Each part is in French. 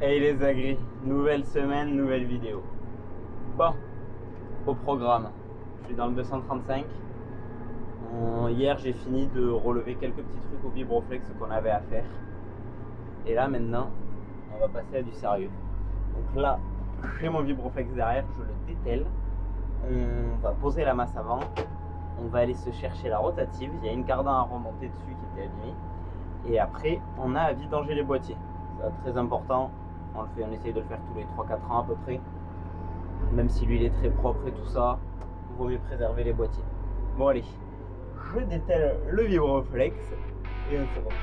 Hey les agris, nouvelle semaine, nouvelle vidéo. Bon, au programme, je suis dans le 235. Hier j'ai fini de relever quelques petits trucs au vibroflex qu'on avait à faire. Et là maintenant, on va passer à du sérieux. Donc là, j'ai mon vibroflex derrière, je le dételle. On va poser la masse avant. On va aller se chercher la rotative. Il y a une cardan à remonter dessus qui était abîmée. Et après, on a à vidanger les boîtiers. C'est très important. On essaye de le faire tous les 3-4 ans à peu près. Même si l'huile est très propre et tout ça, il vaut mieux préserver les boîtiers. Bon allez, je dételle le vibroflex et on se retrouve.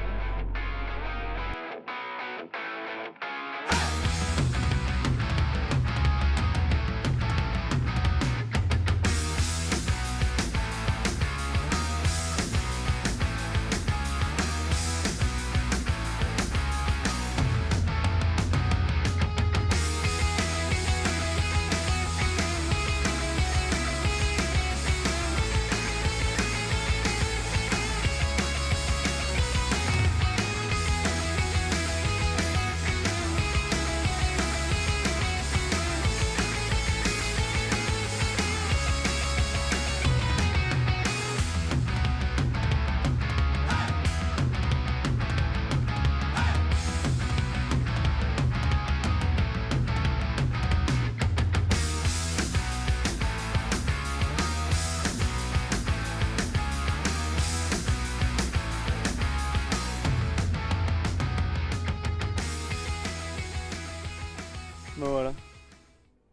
Bon voilà,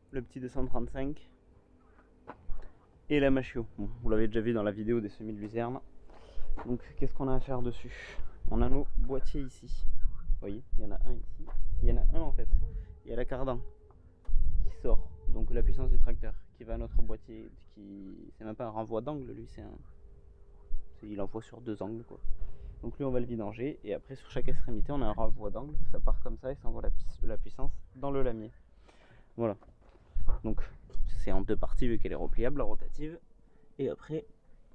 le petit 235 et la machio. Bon, vous l'avez déjà vu dans la vidéo des semis de luzerne. Donc qu'est-ce qu'on a à faire dessus? On a nos boîtiers ici. Vous voyez, il y en a un ici. Il y en a un en fait. Il y a la cardan qui sort, donc la puissance du tracteur qui va à notre boîtier. C'est même pas un renvoi d'angle, lui, il envoie sur deux angles quoi. Donc lui on va le vidanger et après sur chaque extrémité on a un renvoi d'angle, ça part comme ça et ça envoie la puissance dans le lamier. Voilà, donc c'est en deux parties vu qu'elle est repliable, la rotative. Et après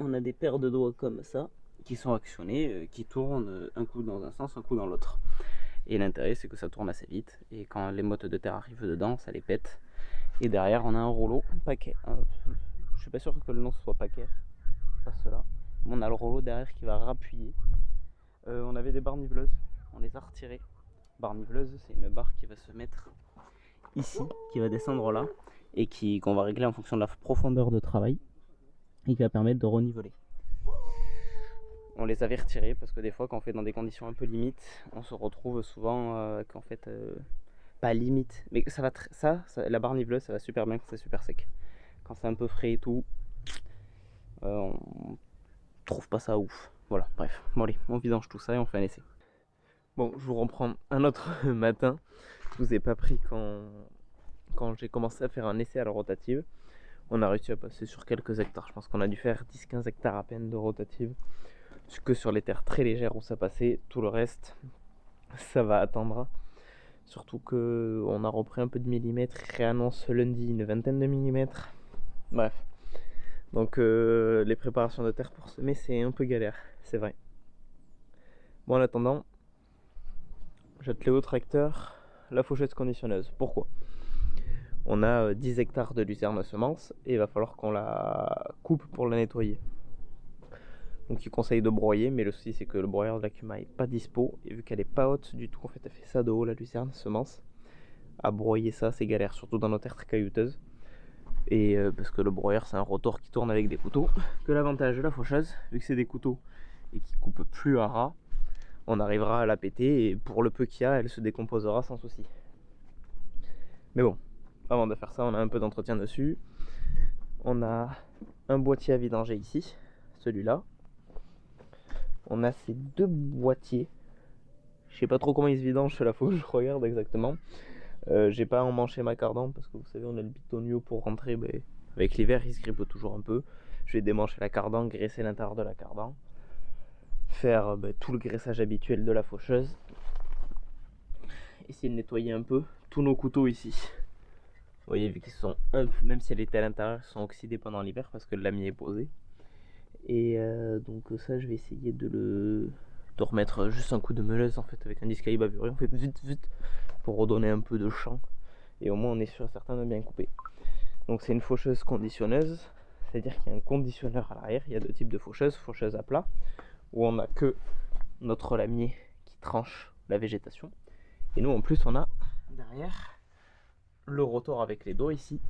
on a des paires de doigts comme ça qui sont actionnés, qui tournent un coup dans un sens, un coup dans l'autre. Et l'intérêt c'est que ça tourne assez vite et quand les mottes de terre arrivent dedans ça les pète. Et derrière on a un rouleau paquet. Je suis pas sûr que le nom soit paquet, pas cela. On a le rouleau derrière qui va rappuyer. On avait des barres niveleuses, on les a retirées. Barre niveleuse, c'est une barre qui va se mettre ici, qui va descendre là, et qu'on va régler en fonction de la profondeur de travail, et qui va permettre de reniveler. On les avait retirées parce que des fois, quand on fait dans des conditions un peu limites, on se retrouve souvent qu'en fait, pas limite, mais ça va la barre niveleuse, ça va super bien quand c'est super sec. Quand c'est un peu frais et tout, on trouve pas ça ouf. Voilà, bref. Bon allez, on vidange tout ça et on fait un essai. Bon, je vous reprends un autre matin. Je vous ai pas pris quand j'ai commencé à faire un essai à la rotative. On a réussi à passer sur quelques hectares. Je pense qu'on a dû faire 10-15 hectares à peine de rotative. Que sur les terres très légères où ça passait. Tout le reste, ça va attendre. Surtout qu'on a repris un peu de millimètres. Il réannonce lundi une vingtaine de millimètres. Bref. Donc les préparations de terre pour semer, c'est un peu galère, c'est vrai. Bon, en attendant, j'attelais au tracteur la faucheuse conditionneuse. Pourquoi? On a 10 hectares de luzerne à semence et il va falloir qu'on la coupe pour la nettoyer. Donc il conseille de broyer, mais le souci c'est que le broyeur de la Cuma est pas dispo. Et vu qu'elle est pas haute du tout, en fait elle fait ça de haut la luzerne semence. À broyer ça c'est galère, surtout dans nos terres très caillouteuses. Et parce que le broyeur c'est un rotor qui tourne avec des couteaux. Que l'avantage de la faucheuse, vu que c'est des couteaux et qui coupent plus à ras, on arrivera à la péter et pour le peu qu'il y a, elle se décomposera sans souci. Mais bon, avant de faire ça, on a un peu d'entretien dessus. On a un boîtier à vidanger ici, celui-là. On a ces deux boîtiers. Je sais pas trop comment ils se vidangent, cela faut que je regarde exactement. J'ai pas emmanché ma cardan parce que vous savez on a le bitonio pour rentrer, mais avec l'hiver il se grippe toujours un peu. Je vais démancher la cardan, graisser l'intérieur de la cardan, faire tout le graissage habituel de la faucheuse, essayer de nettoyer un peu tous nos couteaux ici. Vous voyez, vu qu'ils sont même si elle était à l'intérieur, ils sont oxydés pendant l'hiver parce que le lamier est posé. Et donc ça je vais essayer de de remettre juste un coup de meuleuse en fait avec un disque à bavuré. On fait vite vite pour redonner un peu de champ et au moins on est sûr et certain de bien couper. Donc c'est une faucheuse conditionneuse, c'est-à-dire qu'il y a un conditionneur à l'arrière. Il y a deux types de faucheuses, faucheuse à plat où on a que notre lamier qui tranche la végétation et nous en plus on a derrière le rotor avec les dos ici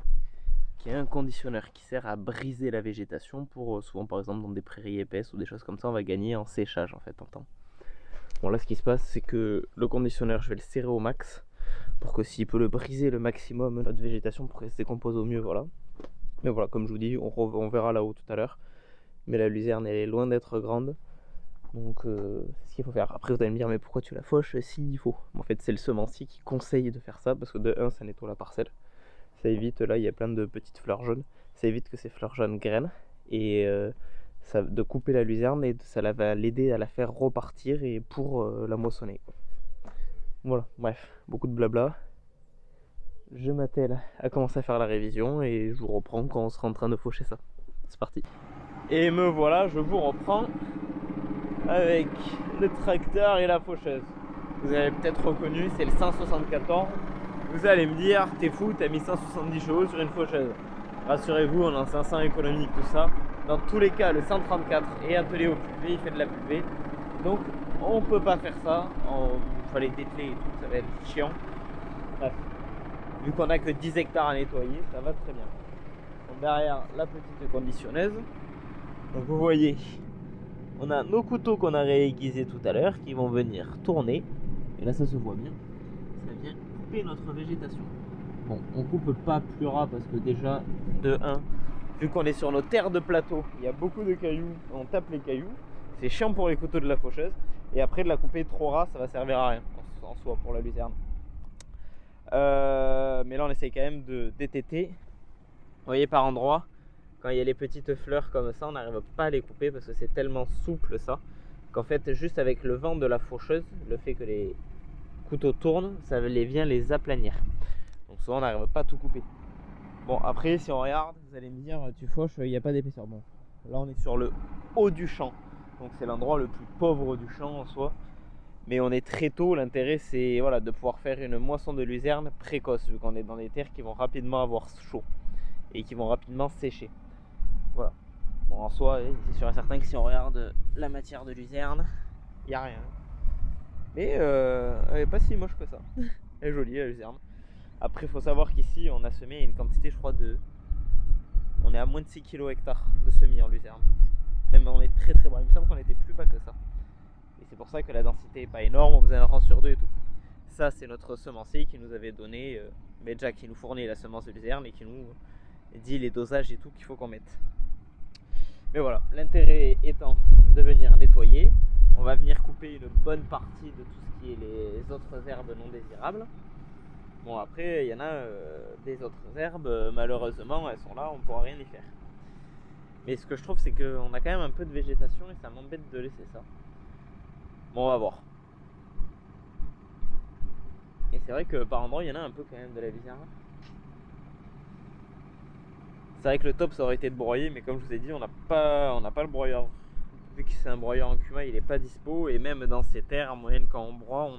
qui est un conditionneur qui sert à briser la végétation pour souvent par exemple dans des prairies épaisses ou des choses comme ça on va gagner en séchage en fait en temps. Bon là ce qui se passe c'est que le conditionneur je vais le serrer au max pour que s'il peut le briser le maximum notre végétation pour qu'elle se décompose au mieux, voilà. Mais voilà, comme je vous dis, on verra là-haut tout à l'heure. Mais la luzerne elle est loin d'être grande. Donc c'est ce qu'il faut faire. Après vous allez me dire mais pourquoi tu la fauches? Si il faut. En fait c'est le semencier qui conseille de faire ça parce que de 1 ça nettoie la parcelle. Ça évite, là il y a plein de petites fleurs jaunes. Ça évite que ces fleurs jaunes grainent. Et ça, de couper la luzerne et ça va l'aider à la faire repartir et pour la moissonner. Voilà, bref, beaucoup de blabla. Je m'attelle à commencer à faire la révision et je vous reprends quand on sera en train de faucher ça. C'est parti. Et me voilà, je vous reprends avec le tracteur et la faucheuse. Vous avez peut-être reconnu, c'est le 174. Vous allez me dire, t'es fou, t'as mis 170 chevaux sur une faucheuse. Rassurez-vous, on a un 500 économique, tout ça. Dans tous les cas, le 134 est attelé au pulvé, il fait de la pulvée. Donc on peut pas faire ça. Il fallait dételer et tout, ça va être chiant. Bref. Vu qu'on a que 10 hectares à nettoyer, ça va très bien. Donc derrière la petite conditionneuse. Donc vous voyez, on a nos couteaux qu'on a réaiguisés tout à l'heure qui vont venir tourner. Et là ça se voit bien. Ça vient couper notre végétation. Bon, on coupe pas plus ras parce que déjà, de 1, vu qu'on est sur nos terres de plateau, il y a beaucoup de cailloux, on tape les cailloux. C'est chiant pour les couteaux de la faucheuse. Et après de la couper trop ras, ça va servir à rien en soi pour la luzerne. Mais là on essaye quand même de détêter. Vous voyez par endroit, quand il y a les petites fleurs comme ça, on n'arrive pas à les couper parce que c'est tellement souple ça, qu'en fait juste avec le vent de la faucheuse, le fait que les couteaux tournent, ça vient les aplanir. Donc souvent on n'arrive pas à tout couper. Bon après si on regarde, vous allez me dire tu fauches, il n'y a pas d'épaisseur. Bon là on est sur le haut du champ, donc c'est l'endroit le plus pauvre du champ en soi. Mais on est très tôt, l'intérêt c'est voilà, de pouvoir faire une moisson de luzerne précoce, vu qu'on est dans des terres qui vont rapidement avoir chaud et qui vont rapidement sécher. Voilà. Bon en soi, c'est sûr et certain que si on regarde la matière de luzerne, il n'y a rien. Mais elle est pas si moche que ça. Elle est jolie la luzerne. Après il faut savoir qu'ici on a semé une quantité je crois de... On est à moins de 6 kg hectare de semis en luzerne. Même on est très bas, il me semble qu'on était plus bas que ça. Et c'est pour ça que la densité n'est pas énorme, on faisait un rang sur 2 et tout. Ça c'est notre semencier qui nous avait donné, mais déjà qui nous fournit la semence de luzerne et qui nous dit les dosages et tout qu'il faut qu'on mette. Mais voilà, l'intérêt étant de venir nettoyer, on va venir couper une bonne partie de tout ce qui est les autres herbes non désirables. Bon après il y en a des autres herbes, malheureusement elles sont là, on ne pourra rien y faire. Mais ce que je trouve c'est qu'on a quand même un peu de végétation et ça m'embête de laisser ça. Bon, on va voir. Et c'est vrai que par endroit, il y en a un peu quand même de la luzerne. C'est vrai que le top, ça aurait été de broyer, mais comme je vous ai dit, on n'a pas le broyeur. Vu que c'est un broyeur en cuma, il n'est pas dispo. Et même dans ces terres, en moyenne, quand on broie,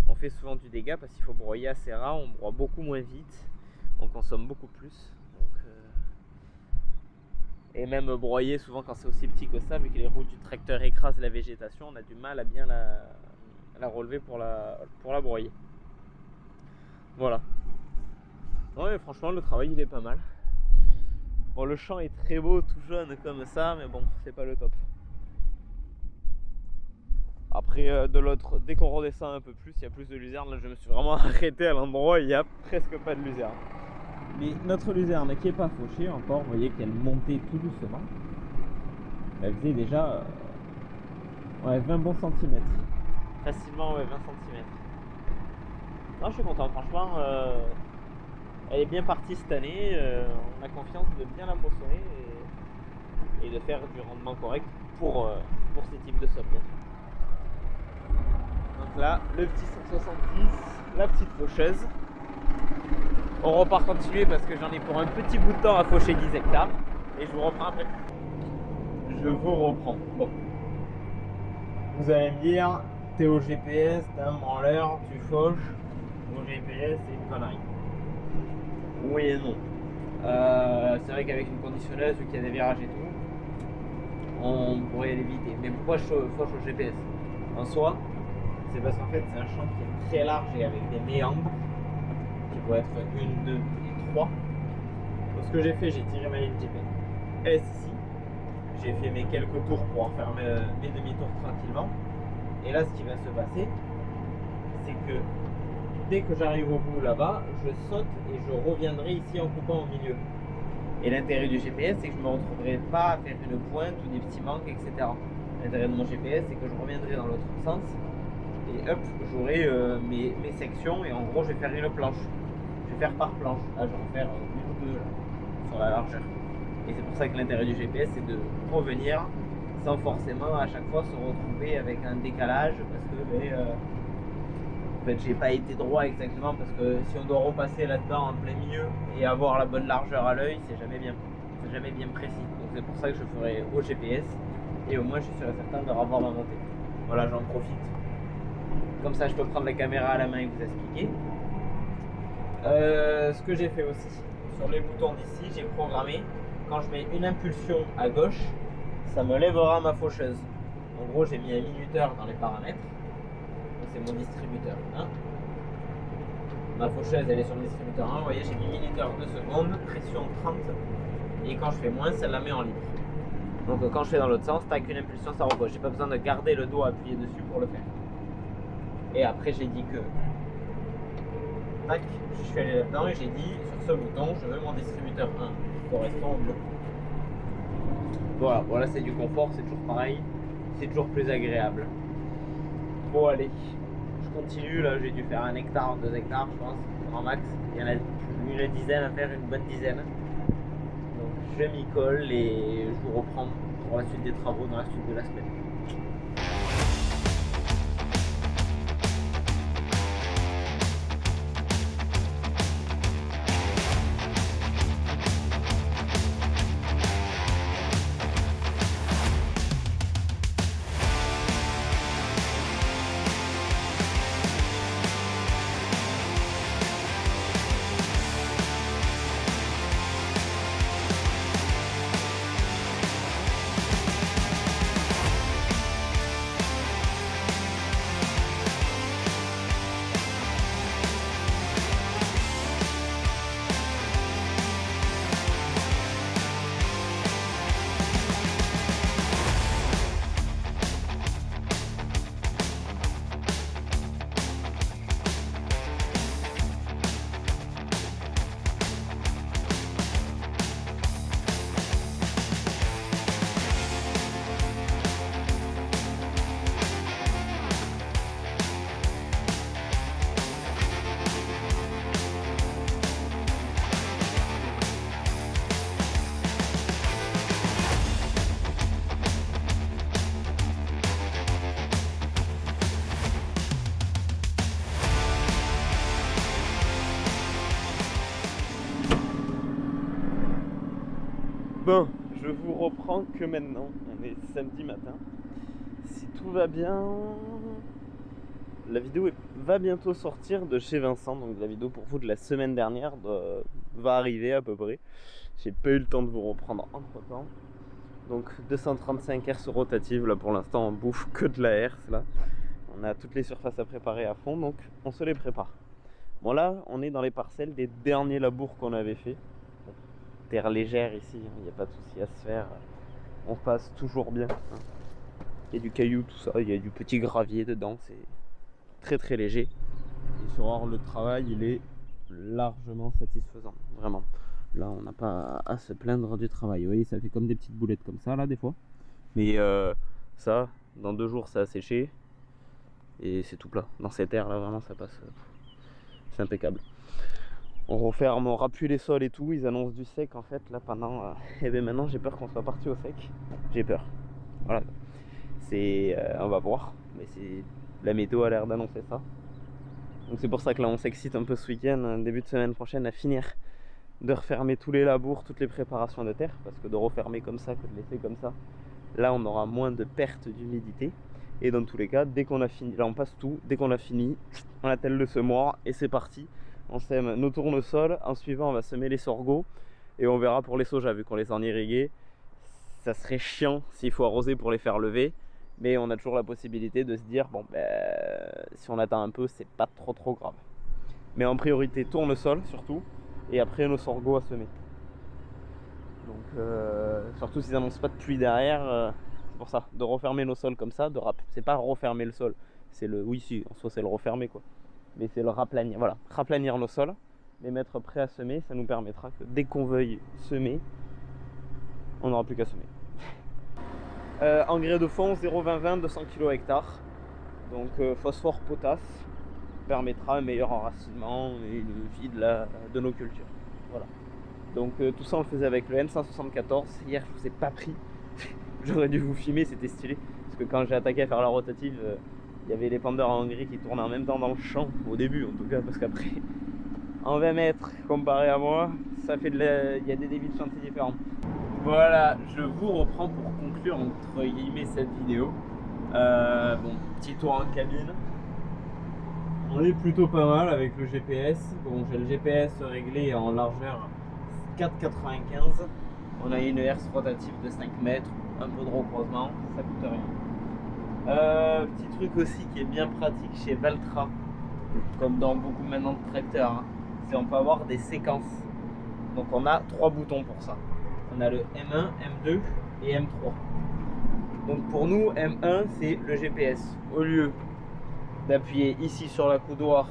on fait souvent du dégât parce qu'il faut broyer assez rare. On broie beaucoup moins vite. On consomme beaucoup plus. Et même broyer souvent quand c'est aussi petit que ça, vu que les roues du tracteur écrasent la végétation, on a du mal à bien la relever pour la broyer. Voilà. Ouais, franchement le travail il est pas mal. Bon le champ est très beau, tout jaune comme ça, mais bon c'est pas le top. Après de l'autre, dès qu'on redescend un peu plus, il y a plus de luzerne. Là je me suis vraiment arrêté à l'endroit où il n'y a presque pas de luzerne. Mais notre luzerne qui n'est pas fauchée encore, vous voyez qu'elle montait tout doucement. Elle faisait déjà 20 bons centimètres. Facilement 20 centimètres. Non, je suis content, franchement. Elle est bien partie cette année. On a confiance de bien la moissonner et de faire du rendement correct pour ces types de sols. Donc là, le petit 170, la petite faucheuse. On repart continuer parce que j'en ai pour un petit bout de temps à faucher 10 hectares. Et je vous reprends après. Je vous reprends. Bon. Vous allez me dire, t'es au GPS, t'es un branleur, tu fauches. Au GPS, c'est une connerie. Oui et non. C'est vrai qu'avec une conditionneuse, vu qu'il y a des virages et tout, on pourrait l'éviter. Mais pourquoi je fauche au GPS? En soi, c'est parce qu'en fait, c'est un champ qui est très large et avec des méandres qui vont être 1, 2 et 3. Donc, ce que j'ai fait, j'ai tiré ma ligne GPS ici. J'ai fait mes quelques tours pour en faire mes demi-tours tranquillement. Et là, ce qui va se passer, c'est que dès que j'arrive au bout là-bas, je saute et je reviendrai ici en coupant au milieu. Et l'intérêt du GPS, c'est que je ne me retrouverai pas à faire une pointe ou des petits manques, etc. L'intérêt de mon GPS, c'est que je reviendrai dans l'autre sens et hop, j'aurai mes sections et en gros, je vais faire une planche. Je vais faire par planche. Là, je vais en faire une ou deux là, sur la largeur. Et c'est pour ça que l'intérêt du GPS, c'est de revenir sans forcément à chaque fois se retrouver avec un décalage parce que en fait, j'ai pas été droit exactement parce que si on doit repasser là-dedans en plein milieu et avoir la bonne largeur à l'œil, c'est jamais bien précis. Donc c'est pour ça que je ferai au GPS et au moins je suis sûr et certain de revoir ma montée. Voilà, j'en profite. Comme ça, je peux prendre la caméra à la main et vous expliquer. Ce que j'ai fait aussi, sur les boutons d'ici, j'ai programmé quand je mets une impulsion à gauche, ça me lèvera ma faucheuse. En gros, j'ai mis un minuteur dans les paramètres. C'est mon distributeur 1. Ma faucheuse, elle est sur le distributeur 1. Vous voyez, j'ai mis minuteur 2 secondes, pression 30. Et quand je fais moins, ça la met en libre. Donc quand je fais dans l'autre sens, tac, une impulsion, ça repose. J'ai pas besoin de garder le doigt appuyé dessus pour le faire. Et après, j'ai dit que tac, je suis allé là-dedans et j'ai dit sur ce bouton, je veux mon distributeur 1 qui correspond au bleu. Voilà, c'est du confort, c'est toujours pareil, c'est toujours plus agréable. Bon, allez, je continue. Là, j'ai dû faire 1 hectare, 2 hectares, je pense, en max. Il y en a une dizaine à faire, une bonne dizaine. Donc, je m'y colle et je vous reprends pour la suite des travaux dans la suite de la semaine. Bon, je vous reprends que maintenant. On est samedi matin. Si tout va bien, la vidéo va bientôt sortir de chez Vincent. Donc la vidéo pour vous de la semaine dernière va arriver à peu près. J'ai pas eu le temps de vous reprendre entre temps. Donc 235 hertz rotatives. Là pour l'instant on bouffe que de la hertz là. On a toutes les surfaces à préparer à fond, donc on se les prépare. Bon là on est dans les parcelles des derniers labours qu'on avait fait. Terre légère ici, il n'y a pas de souci à se faire, on passe toujours bien. Il y a du caillou, tout ça, il y a du petit gravier dedans, c'est très très léger. Et sur Orle, le travail il est largement satisfaisant, vraiment. Là on n'a pas à se plaindre du travail, vous voyez ça fait comme des petites boulettes comme ça là des fois. Mais ça, dans 2 jours ça a séché et c'est tout plat. Dans cette air là vraiment ça passe, c'est impeccable. On referme, on rappuie les sols et tout, ils annoncent du sec en fait là pendant... et bien maintenant j'ai peur qu'on soit parti au sec, j'ai peur. Voilà, c'est... on va voir, mais c'est... la météo a l'air d'annoncer ça. Donc c'est pour ça que là on s'excite un peu ce week-end, début de semaine prochaine, à finir de refermer tous les labours, toutes les préparations de terre, parce que de refermer comme ça, que de laisser comme ça, là on aura moins de perte d'humidité. Et dans tous les cas, dès qu'on a fini, là on passe tout, dès qu'on a fini, on attelle le semoir et c'est parti. On sème nos tournesols, en suivant on va semer les sorgho et on verra pour les soja vu qu'on les a en irrigué. Ça serait chiant s'il faut arroser pour les faire lever, mais on a toujours la possibilité de se dire bon ben si on attend un peu c'est pas trop grave. Mais en priorité tournesol surtout et après nos sorgho à semer. Donc surtout s'ils n'annoncent pas de pluie derrière, c'est pour ça, de refermer nos sols comme ça, c'est pas refermer le sol, c'est le, oui si, en soi c'est le refermer quoi, mais c'est le raplanir, voilà, raplanir nos sols, les mettre prêts à semer, ça nous permettra que dès qu'on veuille semer, on n'aura plus qu'à semer. Engrais de fond 0,20-20, 200 kg hectare, donc phosphore, potasse, permettra un meilleur enracinement et une vie de nos cultures, voilà. Donc tout ça on le faisait avec le N174. Hier je vous ai pas pris. J'aurais dû vous filmer, c'était stylé. Parce que quand j'ai attaqué à faire la rotative, il y avait les pendeurs en Hongrie qui tournaient en même temps dans le champ. Au début en tout cas, parce qu'après, en 20 mètres comparé à moi, ça fait il y a des débits de chantier différents. Voilà, je vous reprends pour conclure entre guillemets cette vidéo. Bon, petit tour en cabine. On est plutôt pas mal avec le GPS. Bon, j'ai le GPS réglé en largeur 4,95. On a une herse rotative de 5 mètres, un peu de recroisement, ça coûte rien. Petit truc aussi qui est bien pratique chez Valtra, comme dans beaucoup maintenant de tracteurs, hein, c'est on peut avoir des séquences. Donc on a 3 boutons pour ça. On a le M1, M2 et M3. Donc pour nous, M1 c'est le GPS. Au lieu d'appuyer ici sur la coudoir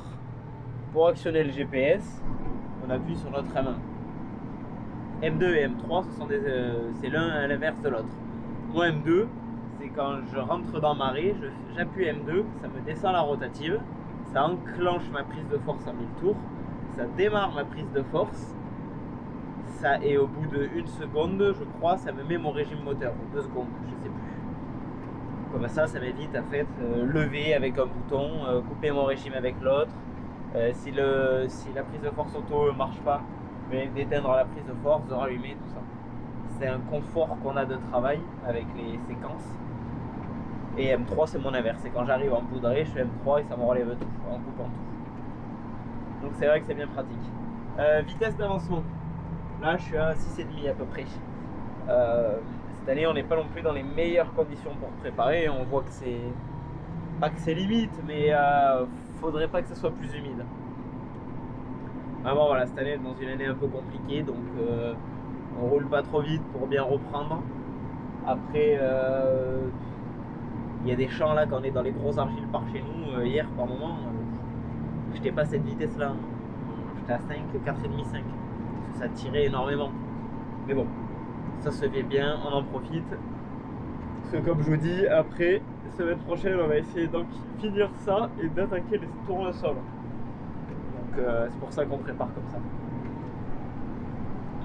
pour actionner le GPS, on appuie sur notre M1. M2 et M3, c'est l'un à l'inverse de l'autre. Moi M2, c'est quand je rentre dans marée, j'appuie M2, ça me descend la rotative, ça enclenche ma prise de force à 1000 tours, ça démarre ma prise de force, ça, et au bout de 1 seconde, je crois, ça me met mon régime moteur, ou 2 secondes, je sais plus. Comme ça m'évite à fait lever avec un bouton, couper mon régime avec l'autre. Si la prise de force auto ne marche pas, d'éteindre la prise de force, de rallumer, tout ça. C'est un confort qu'on a de travail avec les séquences. Et M3 c'est mon inverse, c'est quand j'arrive en poudrée, je fais M3 et ça me relève tout, en coupant tout. Donc c'est vrai que c'est bien pratique. Vitesse d'avancement, là je suis à 6,5 à peu près. Cette année on n'est pas non plus dans les meilleures conditions pour préparer, on voit que c'est, pas que c'est limite, mais faudrait pas que ce soit plus humide. Vraiment voilà, cette année dans une année un peu compliquée, donc on roule pas trop vite pour bien reprendre. Après il y a des champs là quand on est dans les gros argiles par chez nous, hier par moment j'étais pas à cette vitesse là, j'étais à 5, 4,5, 5, ça tirait énormément. Mais bon, ça se fait bien, on en profite. Parce que comme je vous dis, après, semaine prochaine on va essayer donc finir ça et d'attaquer les tournesols. Donc c'est pour ça qu'on prépare comme ça.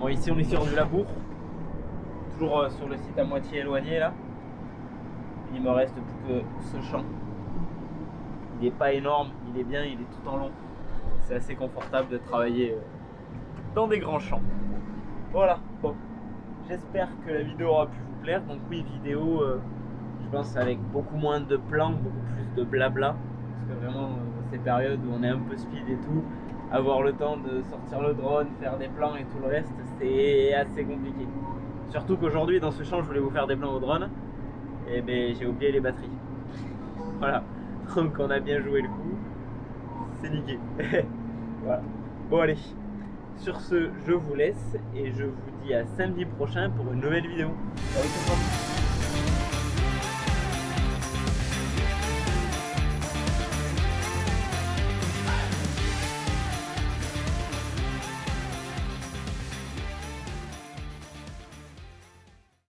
Bon, ici on est sur du labour, toujours sur le site à moitié éloigné là. Il me reste plus que ce champ. Il n'est pas énorme, il est bien, il est tout en long. C'est assez confortable de travailler dans des grands champs. Voilà, bon. J'espère que la vidéo aura pu vous plaire. Donc oui, vidéo, je pense avec beaucoup moins de plans, beaucoup plus de blabla. Parce que vraiment, ces périodes où on est un peu speed et tout, avoir le temps de sortir le drone, faire des plans et tout le reste, c'est assez compliqué. Surtout qu'aujourd'hui, dans ce champ, je voulais vous faire des plans au drone. Et ben j'ai oublié les batteries. Voilà, donc on a bien joué le coup, c'est niqué. Voilà, bon allez, sur ce je vous laisse et je vous dis à samedi prochain pour une nouvelle vidéo. Salut tout le monde.